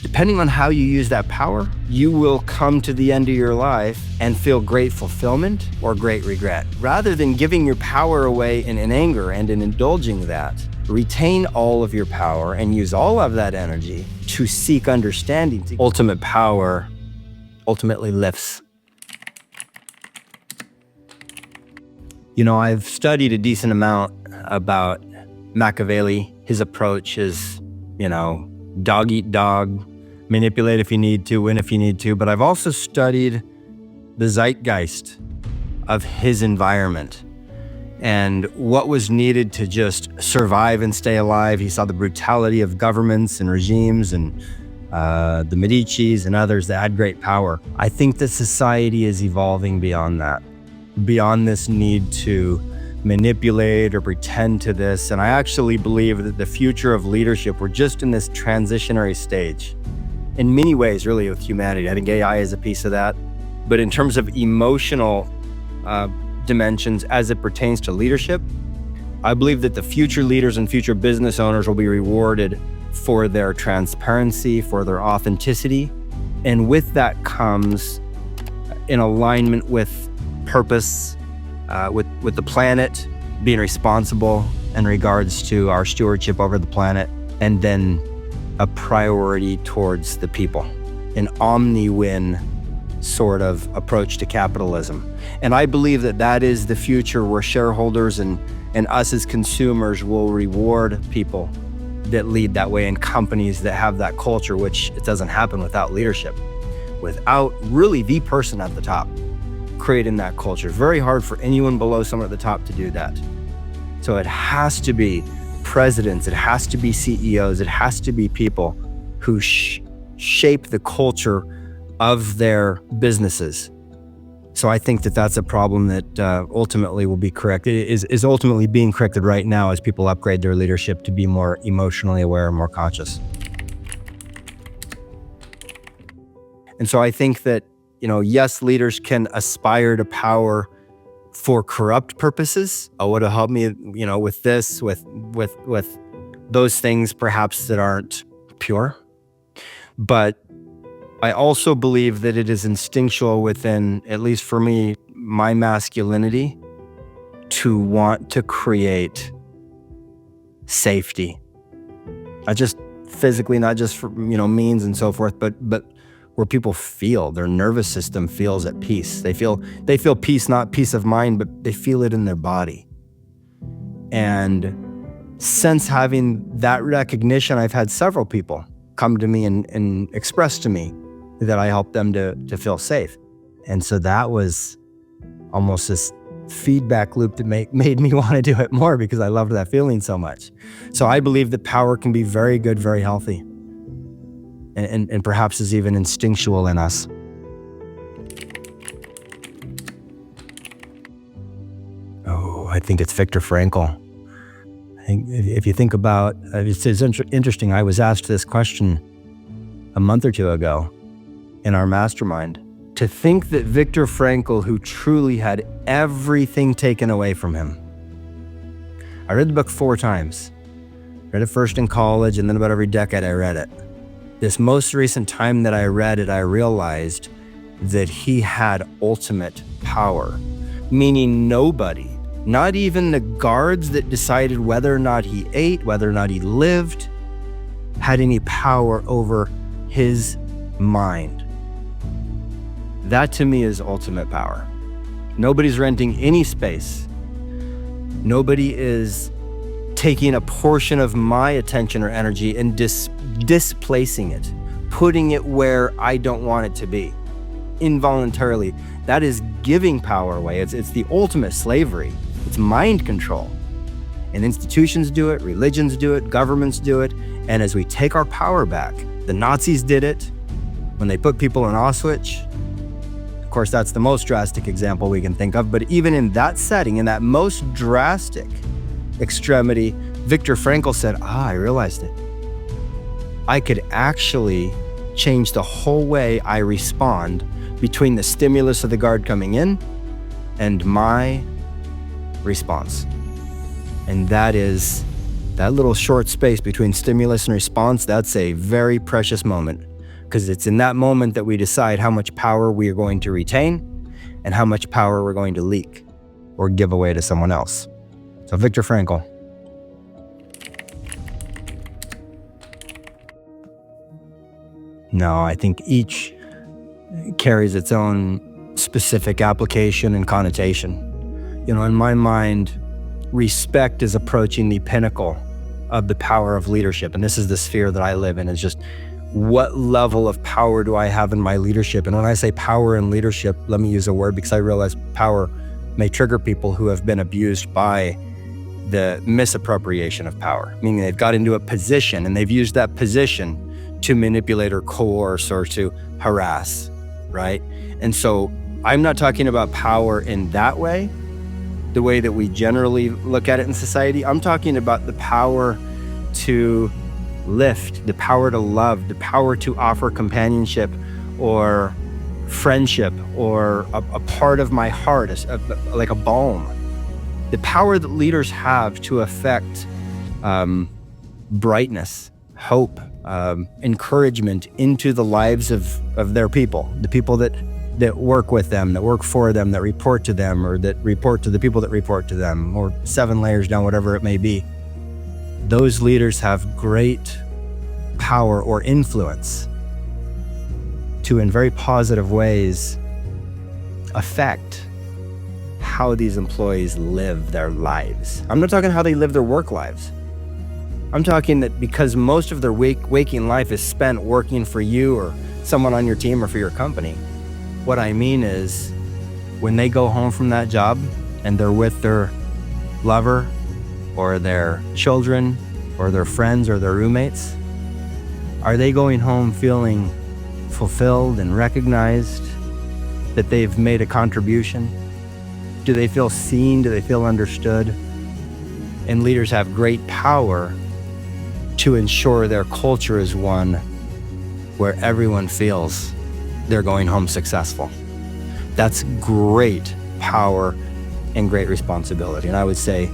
Depending on how you use that power, you will come to the end of your life and feel great fulfillment or great regret. Rather than giving your power away in anger and in indulging that, retain all of your power and use all of that energy to seek understanding. Ultimate power ultimately lifts. You know, I've studied a decent amount about Machiavelli. His approach is, dog eat dog, manipulate if you need to, win if you need to. But I've also studied the zeitgeist of his environment and what was needed to just survive and stay alive. He saw the brutality of governments and regimes and the Medicis and others that had great power. I think that society is evolving beyond that, beyond this need to manipulate or pretend to this. And I actually believe that the future of leadership, we're just in this transitionary stage in many ways, really, with humanity. I think AI is a piece of that. But in terms of emotional dimensions as it pertains to leadership, I believe that the future leaders and future business owners will be rewarded for their transparency, for their authenticity. And with that comes in alignment with purpose, with the planet, being responsible in regards to our stewardship over the planet, and then a priority towards the people, an omni-win sort of approach to capitalism. And I believe that that is the future where shareholders and us as consumers will reward people that lead that way, and companies that have that culture, which it doesn't happen without leadership, without really the person at the top creating that culture. Very hard for anyone below someone at the top to do that. So it has to be presidents, it has to be CEOs, it has to be people who shape the culture of their businesses. So I think that that's a problem that ultimately will be corrected, is ultimately being corrected right now as people upgrade their leadership to be more emotionally aware and more conscious. And so I think that, yes, leaders can aspire to power for corrupt purposes. Oh, would it help me, with this, with those things perhaps that aren't pure? But I also believe that it is instinctual within, at least for me, my masculinity, to want to create safety. Not just physically, not just for, means and so forth, but where people feel, their nervous system feels at peace. They feel peace, not peace of mind, but they feel it in their body. And since having that recognition, I've had several people come to me and express to me that I helped them to feel safe. And so that was almost this feedback loop that made me want to do it more, because I loved that feeling so much. So I believe that power can be very good, very healthy, and perhaps is even instinctual in us. Oh, I think it's Viktor Frankl. I think if you think about, it's interesting, I was asked this question a month or two ago in our mastermind. To think that Viktor Frankl, who truly had everything taken away from him. I read the book 4 times. Read it first in college, and then about every decade I read it. This most recent time that I read it, I realized that he had ultimate power, meaning nobody, not even the guards that decided whether or not he ate, whether or not he lived, had any power over his mind. That to me is ultimate power. Nobody's renting any space. Nobody is taking a portion of my attention or energy and displacing it, putting it where I don't want it to be, involuntarily. That is giving power away. It's the ultimate slavery. It's mind control. And institutions do it, religions do it, governments do it. And as we take our power back, the Nazis did it when they put people in Auschwitz. Of course, that's the most drastic example we can think of. But even in that setting, in that most drastic extremity, Viktor Frankl said, I realized it. I could actually change the whole way I respond between the stimulus of the guard coming in and my response. And that is that little short space between stimulus and response. That's a very precious moment. because it's in that moment that we decide how much power we are going to retain and how much power we're going to leak or give away to someone else. So Viktor Frankl. No, I think each carries its own specific application and connotation. In my mind, respect is approaching the pinnacle of the power of leadership. And this is the sphere that I live in, is just what level of power do I have in my leadership? And when I say power and leadership, let me use a word because I realize power may trigger people who have been abused by the misappropriation of power, meaning they've got into a position and they've used that position to manipulate or coerce or to harass, right? And so I'm not talking about power in that way, the way that we generally look at it in society. I'm talking about the power to lift, the power to love, the power to offer companionship or friendship or a part of my heart, like a balm. The power that leaders have to affect brightness, hope, encouragement into the lives of their people, the people that work with them, that work for them, that report to them, or that report to the people that report to them, or 7 layers down, whatever it may be. Those leaders have great power or influence to, in very positive ways, affect how these employees live their lives. I'm not talking how they live their work lives. I'm talking that because most of their waking life is spent working for you or someone on your team or for your company. What I mean is, when they go home from that job and they're with their lover or their children or their friends or their roommates, are they going home feeling fulfilled and recognized that they've made a contribution? Do they feel seen? Do they feel understood? And leaders have great power to ensure their culture is one where everyone feels they're going home successful. That's great power and great responsibility. And I would say,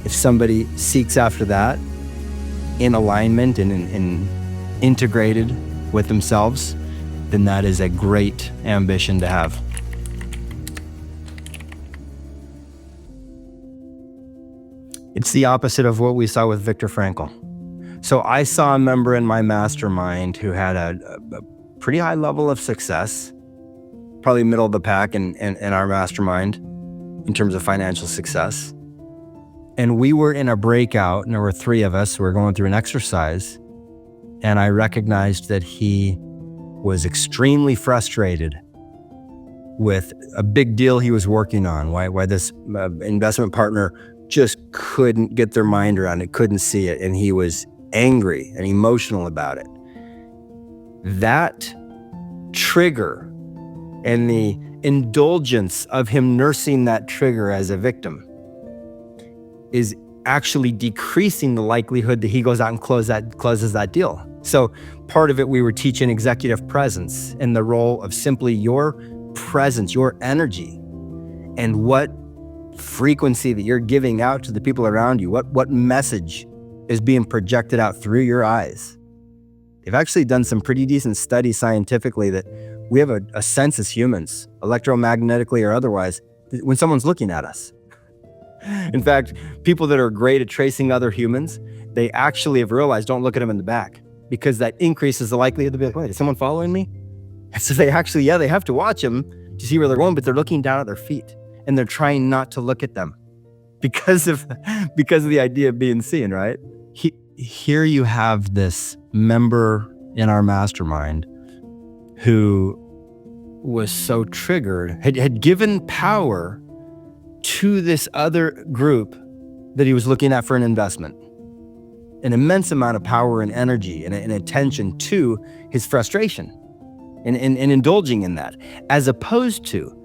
if somebody seeks after that in alignment and in integrated with themselves, then that is a great ambition to have. It's the opposite of what we saw with Viktor Frankl. So I saw a member in my mastermind who had a pretty high level of success, probably middle of the pack in our mastermind in terms of financial success. And we were in a breakout, and there were 3 of us who were going through an exercise. And I recognized that he was extremely frustrated with a big deal he was working on, why this investment partner just couldn't get their mind around it, couldn't see it, and he was angry and emotional about it. That trigger and the indulgence of him nursing that trigger as a victim is actually decreasing the likelihood that he goes out and closes that deal. So part of it, we were teaching executive presence and the role of simply your presence, your energy, and what frequency that you're giving out to the people around you, what message is being projected out through your eyes. They've actually done some pretty decent studies scientifically that we have a sense as humans, electromagnetically or otherwise, when someone's looking at us. In fact, people that are great at tracing other humans, they actually have realized don't look at them in the back, because that increases the likelihood to be like, wait, is someone following me? And so they actually, they have to watch them to see where they're going, but they're looking down at their feet and they're trying not to look at them because of the idea of being seen, right? Here you have this member in our mastermind who was so triggered, had given power to this other group that he was looking at for an investment. An immense amount of power and energy and attention to his frustration and indulging in that, as opposed to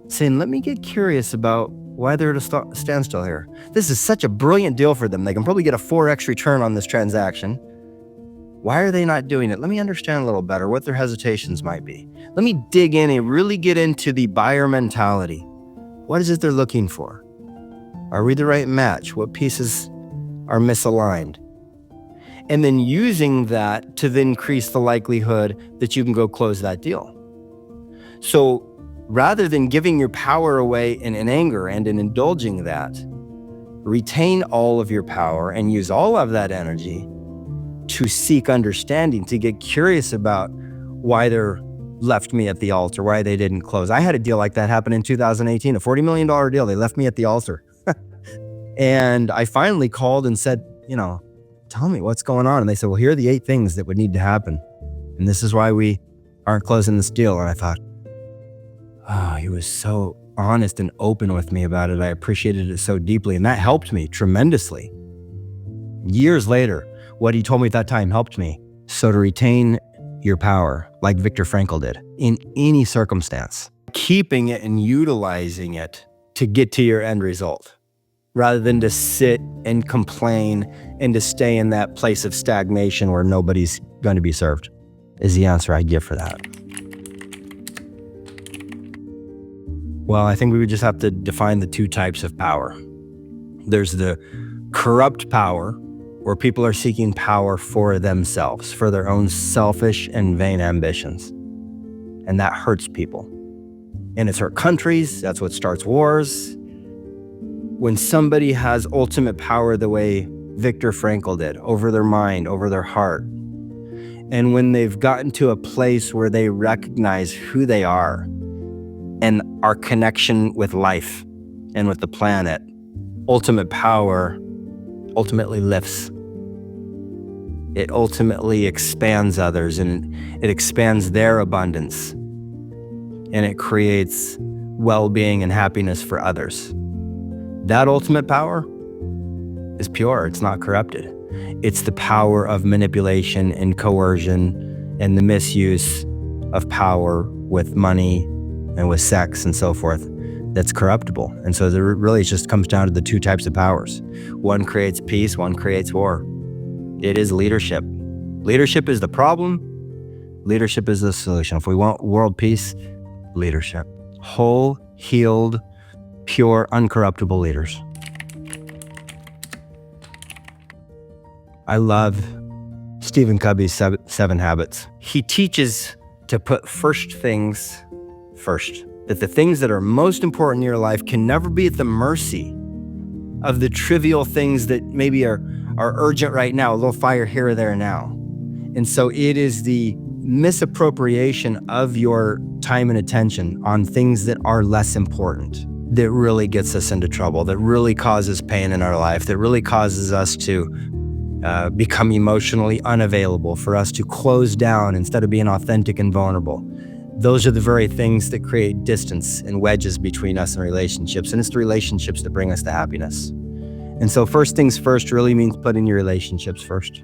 saying, let me get curious about why they're at a standstill here. This is such a brilliant deal for them. They can probably get a 4x return on this transaction. Why are they not doing it? Let me understand a little better what their hesitations might be. Let me dig in and really get into the buyer mentality. What is it they're looking for? Are we the right match? What pieces are misaligned? and then using that to then increase the likelihood that you can go close that deal. So rather than giving your power away in anger and in indulging that, retain all of your power and use all of that energy to seek understanding, to get curious about why they're left me at the altar, why they didn't close. I had a deal like that happen in 2018, a $40 million deal. They left me at the altar. And I finally called and said, tell me what's going on. And they said, well, here are the 8 things that would need to happen. And this is why we aren't closing this deal. And I thought, he was so honest and open with me about it. I appreciated it so deeply. And that helped me tremendously. Years later, what he told me at that time helped me. So to retain your power, like Viktor Frankl did, in any circumstance, keeping it and utilizing it to get to your end result, rather than to sit and complain and to stay in that place of stagnation where nobody's going to be served, is the answer I give for that. Well, I think we would just have to define the 2 types of power. There's the corrupt power, where people are seeking power for themselves, for their own selfish and vain ambitions. And that hurts people. And it's hurt countries. That's what starts wars. When somebody has ultimate power the way Viktor Frankl did, over their mind, over their heart, and when they've gotten to a place where they recognize who they are and our connection with life and with the planet, ultimate power ultimately lifts. It ultimately expands others, and it expands their abundance, and it creates well-being and happiness for others. That ultimate power is pure. It's not corrupted. It's the power of manipulation and coercion and the misuse of power with money and with sex and so forth that's corruptible. And so there really just comes down to the 2 types of powers. One creates peace, one creates war. It is leadership. Leadership is the problem. Leadership is the solution. If we want world peace, leadership. Whole, healed, pure, uncorruptible leaders. I love Stephen Covey's 7 Habits. He teaches to put first things first. That the things that are most important in your life can never be at the mercy of the trivial things that maybe are urgent right now, a little fire here or there now. And so it is the misappropriation of your time and attention on things that are less important that really gets us into trouble, that really causes pain in our life, that really causes us to become emotionally unavailable, for us to close down instead of being authentic and vulnerable. Those are the very things that create distance and wedges between us and relationships. And it's the relationships that bring us to happiness. And so first things first really means putting your relationships first.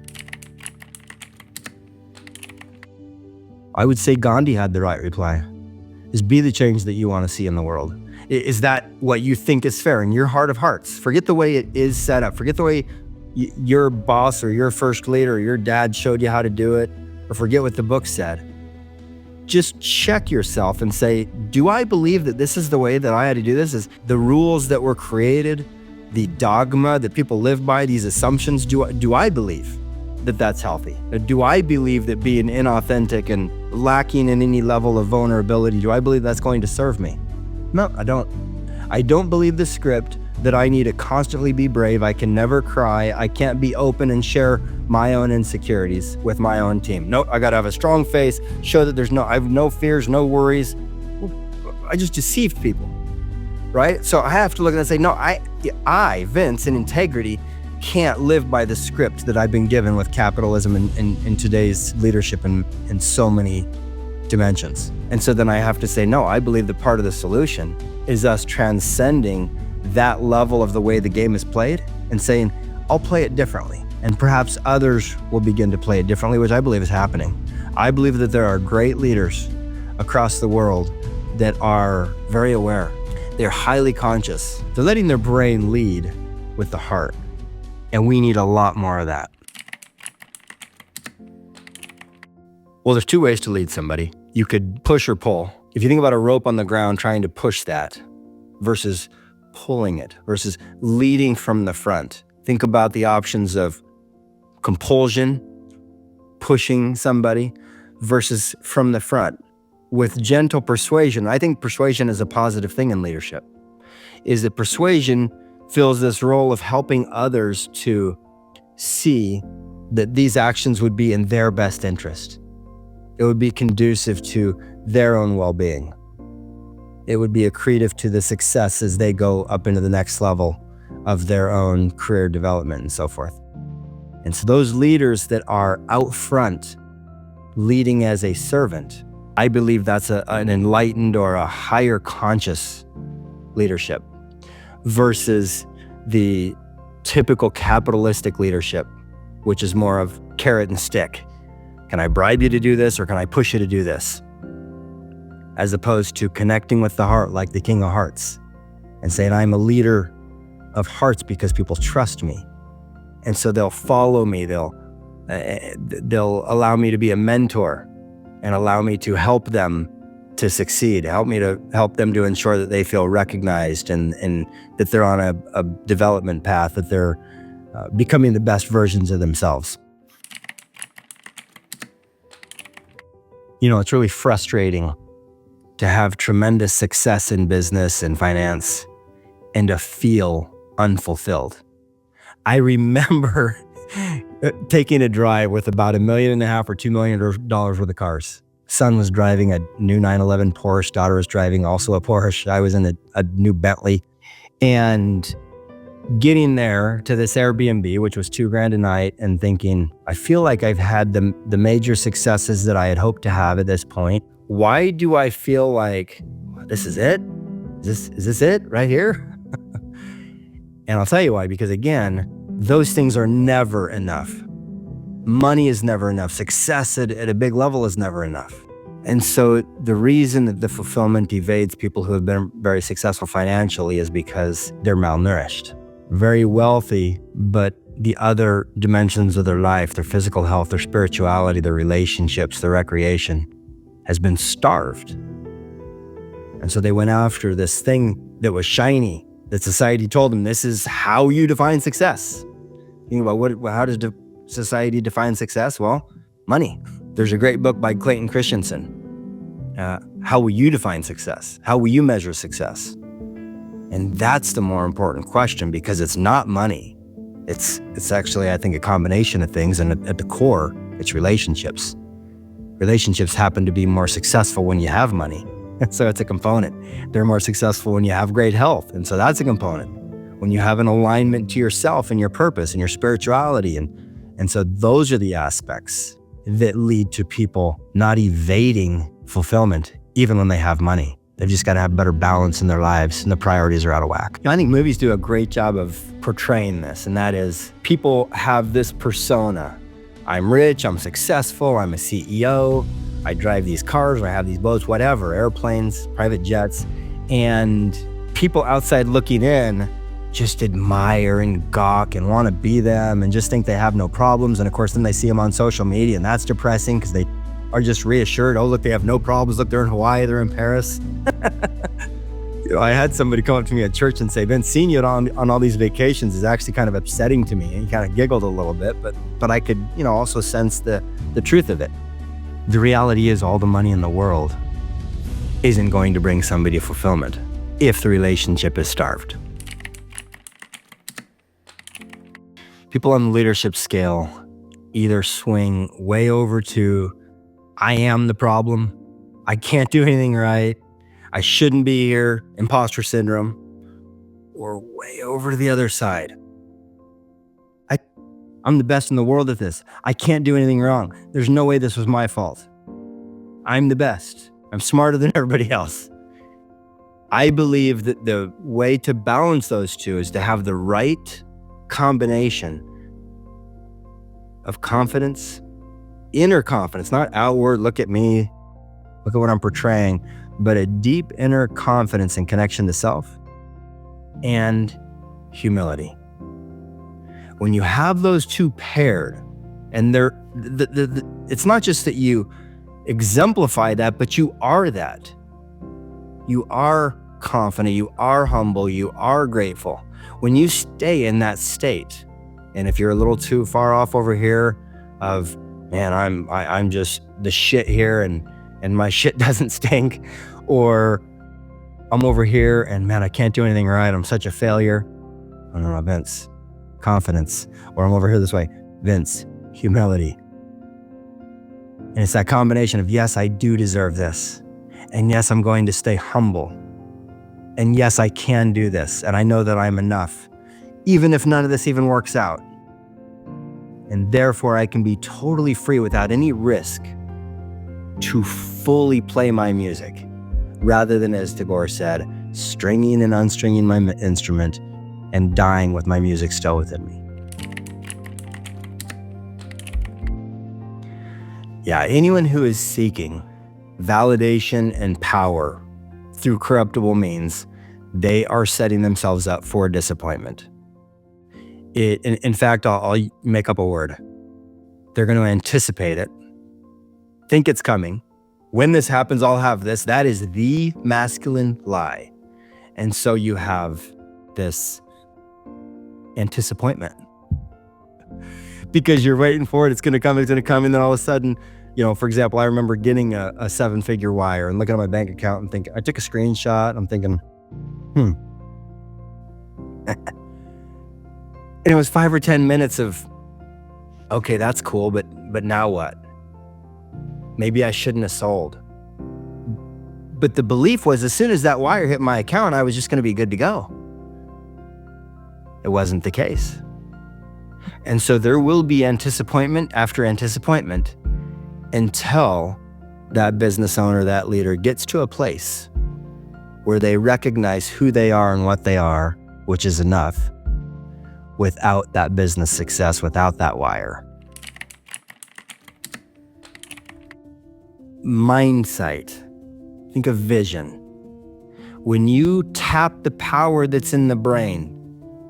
I would say Gandhi had the right reply, is be the change that you want to see in the world. Is that what you think is fair in your heart of hearts? Forget the way it is set up. Forget the way your boss or your first leader or your dad showed you how to do it, or forget what the book said. Just check yourself and say, do I believe that this is the way that I had to do this? Is the rules that were created, the dogma that people live by, these assumptions, do I believe that that's healthy? Do I believe that being inauthentic and lacking in any level of vulnerability, do I believe that's going to serve me? No, I don't. I don't believe the script that I need to constantly be brave. I can never cry. I can't be open and share my own insecurities with my own team. No, I gotta have a strong face, show that I have no fears, no worries. I just deceived people, right? So I have to look and say, no, I, Vince, in integrity, can't live by the script that I've been given with capitalism and today's leadership in so many dimensions. And so then I have to say, no, I believe that part of the solution is us transcending that level of the way the game is played and saying, I'll play it differently. And perhaps others will begin to play it differently, which I believe is happening. I believe that there are great leaders across the world that are very aware. They're highly conscious. They're letting their brain lead with the heart. And we need a lot more of that. Well, there's 2 ways to lead somebody. You could push or pull. If you think about a rope on the ground trying to push that versus pulling it, versus leading from the front, think about the options of compulsion, pushing somebody, versus from the front with gentle persuasion. I think persuasion is a positive thing in leadership, is that persuasion fills this role of helping others to see that these actions would be in their best interest. It would be conducive to their own well-being. It would be accretive to the success as they go up into the next level of their own career development and so forth. And so those leaders that are out front leading as a servant, I believe that's an enlightened or a higher conscious leadership versus the typical capitalistic leadership, which is more of carrot and stick. Can I bribe you to do this, or can I push you to do this? As opposed to connecting with the heart like the King of Hearts and saying, I'm a leader of hearts because people trust me. And so they'll follow me, they'll allow me to be a mentor and allow me to help them to succeed, help them to ensure that they feel recognized and that they're on a development path, that they're becoming the best versions of themselves. You know, it's really frustrating to have tremendous success in business and finance and to feel unfulfilled. I remember taking a drive with about $1.5 million or $2 million worth of cars. Son was driving a new 911 Porsche, daughter was driving also a Porsche. I was in a new Bentley. And getting there to this Airbnb, which was $2,000 a night, and thinking, I feel like I've had the major successes that I had hoped to have at this point. Why do I feel like this is it? Is this it right here? And I'll tell you why, because again, those things are never enough. Money is never enough. Success at a big level is never enough. And so the reason that the fulfillment evades people who have been very successful financially is because they're malnourished. Very wealthy, but the other dimensions of their life, their physical health, their spirituality, their relationships, their recreation, has been starved. And so they went after this thing that was shiny, that society told them, this is how you define success. You know, how does society define success? Well, money. There's a great book by Clayton Christensen. How will you define success? How will you measure success? And that's the more important question, because it's not money. It's actually, I think, a combination of things, and at the core, it's relationships. Relationships happen to be more successful when you have money. So it's a component. They're more successful when you have great health. And so that's a component. When you have an alignment to yourself and your purpose and your spirituality. And so those are the aspects that lead to people not evading fulfillment, even when they have money. They've just got to have better balance in their lives, and the priorities are out of whack. I think movies do a great job of portraying this, and that is people have this persona. I'm rich, I'm successful, I'm a CEO, I drive these cars, or I have these boats, whatever, airplanes, private jets, and people outside looking in just admire and gawk and want to be them and just think they have no problems. And of course, then they see them on social media, and that's depressing because they are just reassured, oh, look, they have no problems. Look, they're in Hawaii, they're in Paris. You know, I had somebody come up to me at church and say, Vince, seeing you on all these vacations is actually kind of upsetting to me. And he kind of giggled a little bit, but I could, also sense the truth of it. The reality is all the money in the world isn't going to bring somebody fulfillment if the relationship is starved. People on the leadership scale either swing way over to, I am the problem, I can't do anything right, I shouldn't be here, imposter syndrome, or way over to the other side. I'm the best in the world at this. I can't do anything wrong. There's no way this was my fault. I'm the best. I'm smarter than everybody else. I believe that the way to balance those two is to have the right combination of confidence, inner confidence, not outward, look at me, look at what I'm portraying, but a deep inner confidence and connection to self, and humility. When you have those two paired, and it's not just that you exemplify that, but you are that. You are confident, you are humble, you are grateful. When you stay in that state, And if you're a little too far off over here of, man, I'm just the shit here and my shit doesn't stink, or I'm over here and man, I can't do anything right. I'm such a failure. I don't know, Vince, confidence. Or I'm over here this way, Vince, humility. And it's that combination of, yes, I do deserve this. And yes, I'm going to stay humble. And yes, I can do this. And I know that I'm enough, even if none of this even works out. And therefore, I can be totally free without any risk to fully play my music, rather than, as Tagore said, stringing and unstringing my instrument and dying with my music still within me. Yeah, anyone who is seeking validation and power through corruptible means, they are setting themselves up for disappointment. In fact, I'll make up a word. They're going to anticipate it, think it's coming. When this happens, I'll have this. That is the masculine lie. And so you have this anticipation because you're waiting for it. It's going to come. And then all of a sudden, for example, I remember getting a 7-figure wire and looking at my bank account and thinking, I took a screenshot. I'm thinking, And it was 5 or 10 minutes of, okay, that's cool, but now what? Maybe I shouldn't have sold. But the belief was, as soon as that wire hit my account, I was just going to be good to go. It wasn't the case. And so there will be anticipation after anticipation until that business owner, that leader gets to a place where they recognize who they are and what they are, which is enough, without that business success, without that wire. Mindsight. Think of vision. When you tap the power that's in the brain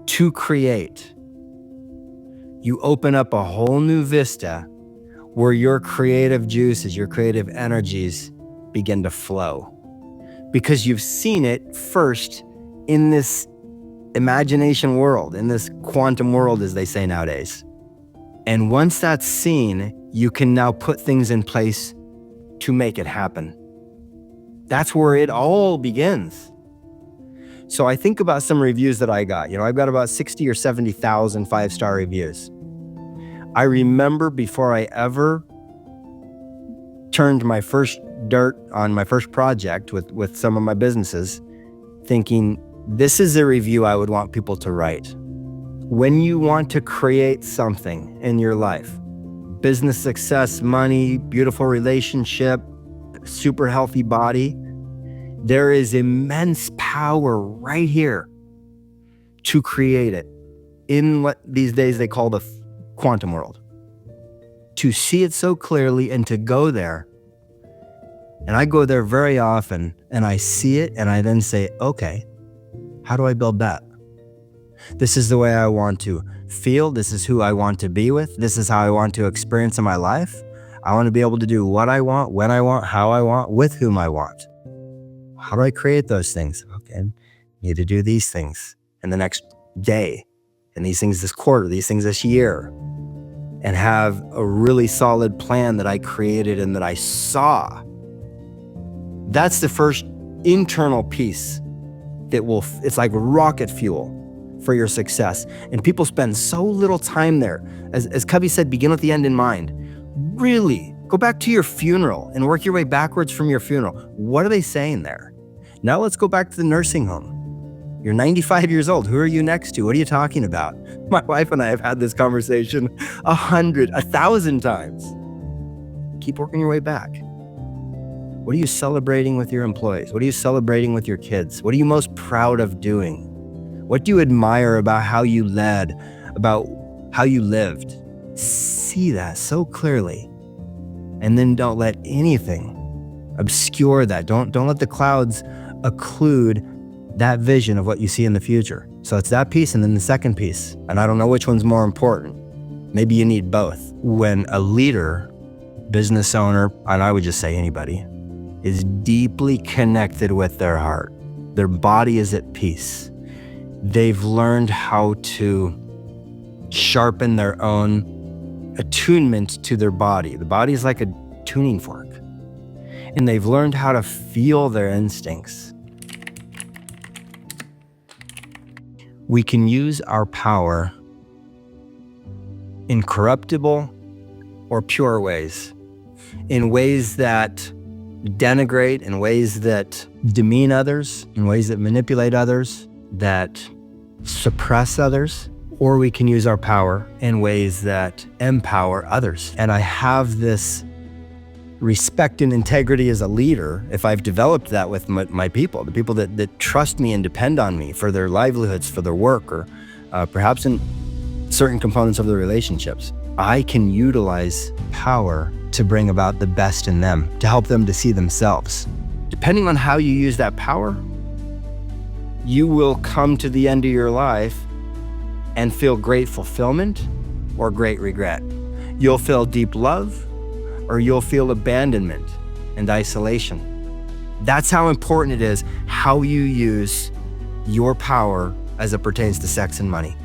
to create, you open up a whole new vista where your creative juices, your creative energies begin to flow. Because you've seen it first in this imagination world, in this quantum world, as they say nowadays. And once that's seen, you can now put things in place to make it happen. That's where it all begins. So I think about some reviews that I got. I've got about 60 or 70,000 5-star reviews. I remember before I ever turned my first dirt on my first project with some of my businesses, thinking, this is a review I would want people to write. When you want to create something in your life, business success, money, beautiful relationship, super healthy body, there is immense power right here to create it in what these days they call the quantum world. To see it so clearly and to go there. And I go there very often and I see it and I then say, okay, how do I build that? This is the way I want to feel. This is who I want to be with. This is how I want to experience in my life. I want to be able to do what I want, when I want, how I want, with whom I want. How do I create those things? Okay, I need to do these things in the next day, and these things this quarter, these things this year, and have a really solid plan that I created and that I saw. That's the first internal piece that it's like rocket fuel for your success. And people spend so little time there. As Covey said, begin with the end in mind. Really, go back to your funeral and work your way backwards from your funeral. What are they saying there? Now let's go back to the nursing home. You're 95 years old. Who are you next to? What are you talking about? My wife and I have had this conversation 100, 1,000 times. Keep working your way back. What are you celebrating with your employees? What are you celebrating with your kids? What are you most proud of doing? What do you admire about how you led, about how you lived? See that so clearly. And then don't let anything obscure that. Don't let the clouds occlude that vision of what you see in the future. So it's that piece and then the second piece. And I don't know which one's more important. Maybe you need both. When a leader, business owner, and I would just say anybody, is deeply connected with their heart, their body is at peace. They've learned how to sharpen their own attunement to their body. The body is like a tuning fork, and they've learned how to feel their instincts. We can use our power in corruptible or pure ways, in ways that denigrate, in ways that demean others, in ways that manipulate others, that suppress others, or we can use our power in ways that empower others. And I have this respect and integrity as a leader if I've developed that with my people, the people that trust me and depend on me for their livelihoods, for their work, or perhaps in certain components of their relationships. I can utilize power to bring about the best in them, to help them to see themselves. Depending on how you use that power, you will come to the end of your life and feel great fulfillment or great regret. You'll feel deep love, or you'll feel abandonment and isolation. That's how important it is how you use your power as it pertains to sex and money.